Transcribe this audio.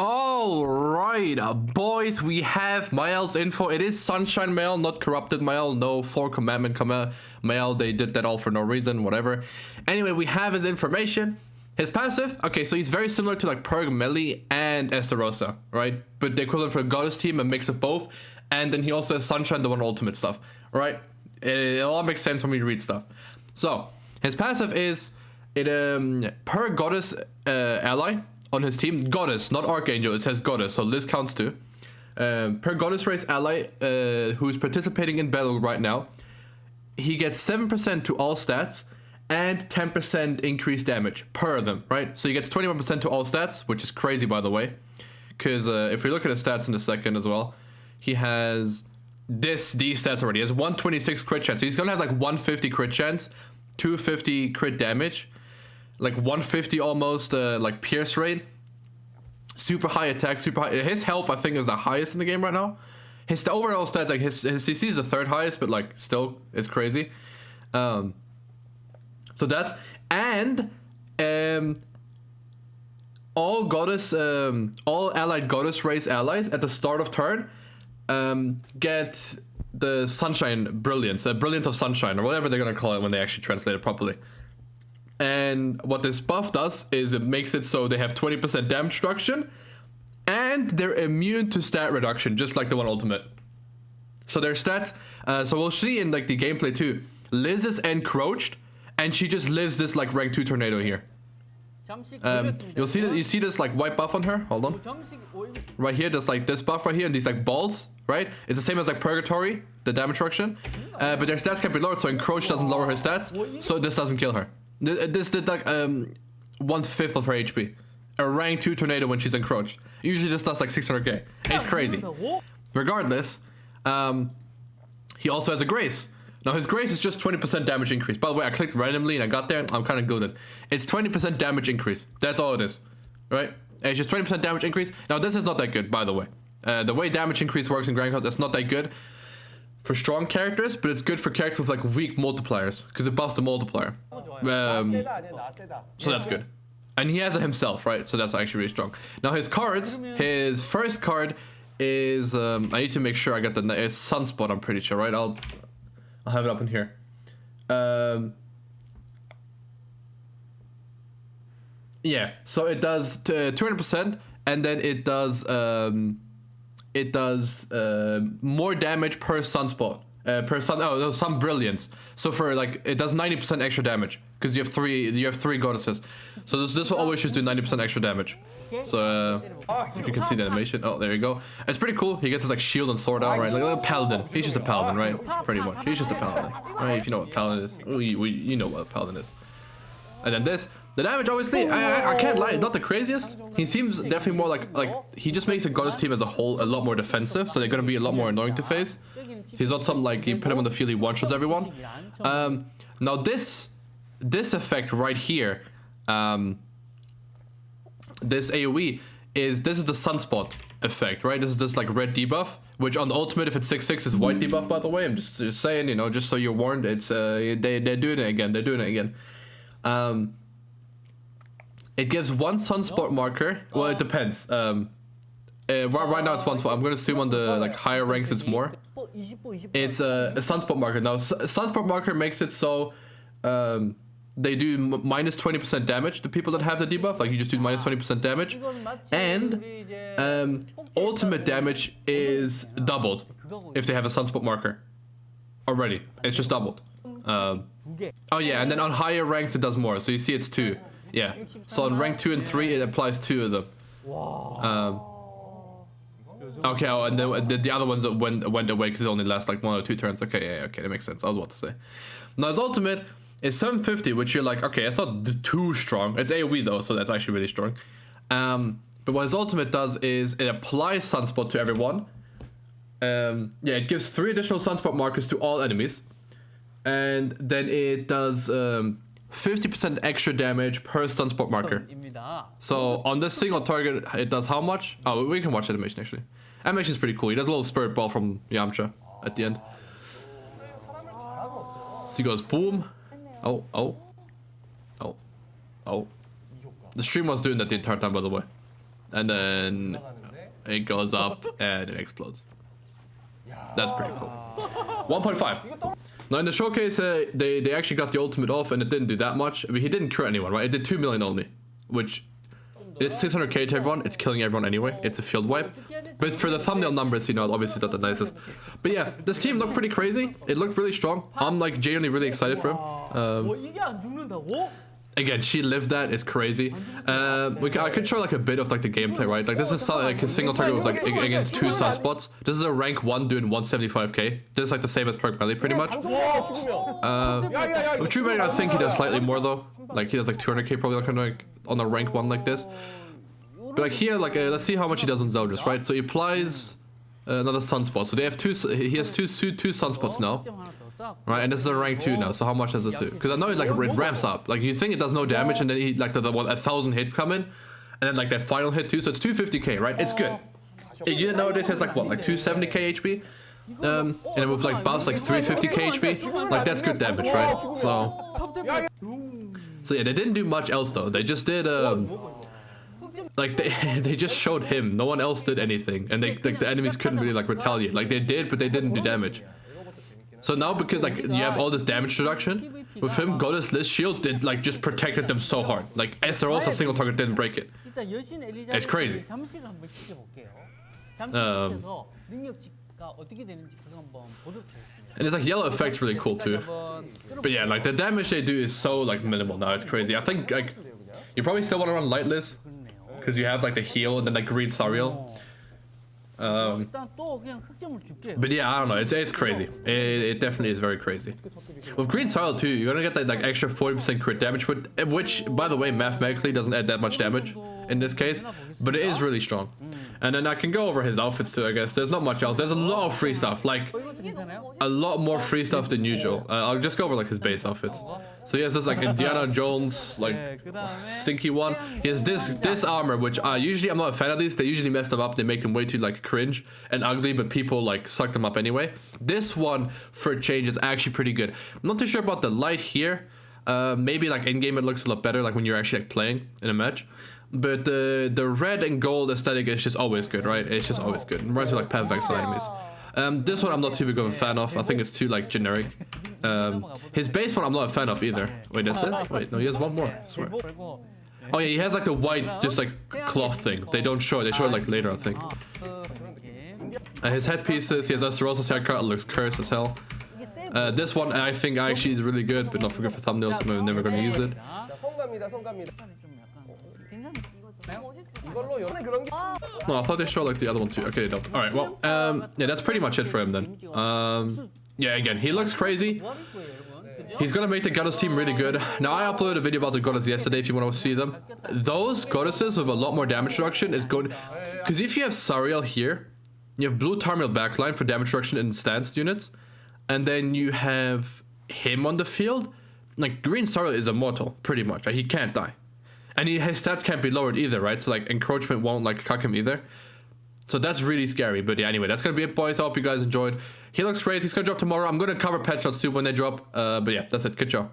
All right, boys, we have Mael's info. It is Sunshine Mael, not Corrupted Mael. No Four Commandment Mael. They did that all for no reason, whatever. Anyway, we have his information. His passive, okay, so he's very similar to like Perg Melee and Estarossa, right? But the equivalent for a Goddess team, a mix of both. And then he also has Sunshine, the one ultimate stuff, right? It all makes sense when we read stuff. So, his passive is per Goddess ally on his team. Goddess, not Archangel, it says Goddess, so Liz counts too. Per Goddess race ally who's participating in battle right now, he gets 7% to all stats and 10% increased damage per them, right? So you get 21% to all stats, which is crazy, by the way. Because if we look at his stats in a second as well, he has these stats already. He has 126 crit chance. So he's gonna have like 150 crit chance, 250 crit damage, like 150 almost like pierce rate, super high attack, super high. His health I think is the highest in the game right now. His overall stats, like his CC is the third highest, but like still it's crazy. So that, and all allied goddess race allies at the start of turn get the sunshine brilliance, brilliance of sunshine, or whatever they're gonna call it when they actually translate it properly. And what this buff does is it makes it so they have 20% damage reduction, and they're immune to stat reduction, just like the one ultimate. So their stats, so we'll see in like the gameplay too. Liz is encroached, and she just lives this like rank 2 tornado here. You see this like white buff on her. Hold on. Right here, there's like this buff right here, and these like balls, right? It's the same as like Purgatory, the damage reduction, but their stats can be lowered, so encroach doesn't lower her stats, so this doesn't kill her. This did like 1/5 of her HP. A rank 2 tornado when she's encroached. Usually this does like 600k. It's crazy. Regardless, he also has a grace. Now his grace is just 20% damage increase. By the way, I clicked randomly and I got there. I'm kind of good at it. It's 20% damage increase. That's all it is, right? And it's just 20% damage increase. Now this is not that good, by the way. The way damage increase works in Grand Cross, it's not that good for strong characters, but it's good for characters with like weak multipliers because it buffs the multiplier. So that's good. And he has it himself, right? So that's actually really strong. Now his cards, his first card is I need to make sure I got the it's Sunspot, I'm pretty sure, right? I'll have it up in here. Yeah, so it does 200%, and then it does more damage per sunspot. Sun brilliance. So for like it does 90% extra damage because you have three goddesses. So this will always just do 90% extra damage. So if you can see the animation, oh there you go. It's pretty cool. He gets his like shield and sword out, right? Like a paladin. He's just a paladin, right? Pretty much. He's just a paladin, right? If you know what paladin is, you know what a paladin is. And then the damage, obviously, I can't lie, not the craziest. He seems definitely more like he just makes a goddess team as a whole a lot more defensive, so they're gonna be a lot more annoying to face. He's not something like you put him on the field, he one-shots everyone. Now this effect right here, this AoE is this is the sunspot effect, right? This is this like red debuff, which on the ultimate, if it's 6/6, is white debuff. By the way, I'm just saying, you know, just so you're warned. It's they're doing it again. They're doing it again. It gives one sunspot marker. Well, it depends. Right now it's one spot. I'm gonna assume on the like higher ranks it's more. It's a sunspot marker. Now sunspot marker makes it so they do minus 20% damage to people that have the debuff. Like you just do minus 20% damage, and ultimate damage is doubled if they have a sunspot marker already. It's just doubled. Oh yeah, and then on higher ranks it does more. So you see it's 2. Yeah. So on rank 2 and 3 it applies 2 of them. Okay, oh, and then the other ones that went away because it only lasts like 1 or 2 turns. Okay, yeah, okay, that makes sense. I was about to say. Now his ultimate is 750, which you're like, okay, it's not too strong. It's AoE though, so that's actually really strong. But what his ultimate does is it applies sunspot to everyone. Yeah, it gives 3 additional sunspot markers to all enemies. And then it does 50% extra damage per sunspot marker. So on this single target, it does how much? Oh, we can watch the animation actually. Animation is pretty cool. He does a little spirit ball from Yamcha at the end. So he goes boom. Oh, oh. Oh. Oh. The stream was doing that the entire time, by the way. and then it goes up and it explodes. That's pretty cool. 1.5. Now in the showcase, they actually got the ultimate off and it didn't do that much. I mean, he didn't crit anyone, right? It did 2 million only, which it's 600k to everyone. It's killing everyone anyway. It's a field wipe. But for the thumbnail numbers, you know, obviously not the nicest. But yeah, this team looked pretty crazy. It looked really strong. I'm like genuinely really excited for him. Again, she lived that. It's crazy. I could show like a bit of like the gameplay, right? Like this is like a single target with like against 2 sunspots. This is a rank 1 doing 175k. This is like the same as Perk Melee pretty much. With True Medic, I think he does slightly more though. Like he does like 200k probably like on a rank 1 like this. But like here, like let's see how much he does on Zeldris, right? So he applies another sunspot. So they have he has two sunspots now. Right, and this is a rank 2 now, so how much does this do? Because I know it like it ramps up. Like you think it does no damage, and then he like the 1,000 hits come in, and then like that final hit too. So it's 250k, right? It's good. You nowadays has like what, like 270k HP, and then with like buffs like 350k HP, like that's good damage, right? So yeah, they didn't do much else though. They just did like they just showed him. No one else did anything, and like the enemies couldn't really like retaliate. Like they did, but they didn't do damage. So now because like you have all this damage reduction, with him Goddess Liz shield did like just protected them so hard. Like SRO's a single target didn't break it. It's crazy. And it's like yellow effect's really cool too. But yeah, like the damage they do is so like minimal now. It's crazy. I think like you probably still want to run Light Liz because you have like the heal and then like Green Sariel. But yeah, I don't know. It's crazy. It definitely is very crazy. With Green Sariel too, you're gonna get that like extra 40% crit damage, which by the way mathematically doesn't add that much damage in this case, but it is really strong. And then I can go over his outfits too, I guess. There's not much else. There's a lot of free stuff, like a lot more free stuff than usual. I'll just go over like his base outfits. So he has this like Indiana Jones like stinky one. He has this armor, which usually I'm not a fan of these. They usually mess them up. They make them way too like cringe and ugly, but people like suck them up anyway. This one for a change is actually pretty good. I'm not too sure about the light here. Maybe like in game it looks a lot better, like when you're actually like playing in a match. But the red and gold aesthetic is just always good, right? It's just always good. It reminds me of like Path of Exile enemies. This one I'm not too big of a fan of. I think it's too like generic. His base one I'm not a fan of either. Wait, that's it? Wait, no, he has one more, I swear. Oh yeah, he has like the white, just like cloth thing. They don't show it, they show it like later, I think. His headpieces, he has Esterosa's haircut, it looks cursed as hell. This one I think actually is really good, but not for good for thumbnails, I'm never gonna use it. No, I thought they showed like the other one too. Okay, they don't. Alright, well, yeah, that's pretty much it for him then. Yeah, again, he looks crazy. He's gonna make the Goddess team really good. Now, I uploaded a video about the Goddess yesterday if you want to see them. Those Goddesses with a lot more damage reduction is good. Because if you have Sariel here, you have Blue Tarmiel backline for damage reduction in stance units, and then you have him on the field, like Green Sariel is immortal, pretty much. Right? He can't die. And his stats can't be lowered either, right? So like encroachment won't like cuck him either. So that's really scary. But yeah, anyway, that's gonna be it, boys. I hope you guys enjoyed. He looks crazy. He's gonna drop tomorrow. I'm gonna cover patch notes too when they drop. But yeah, that's it. Good job.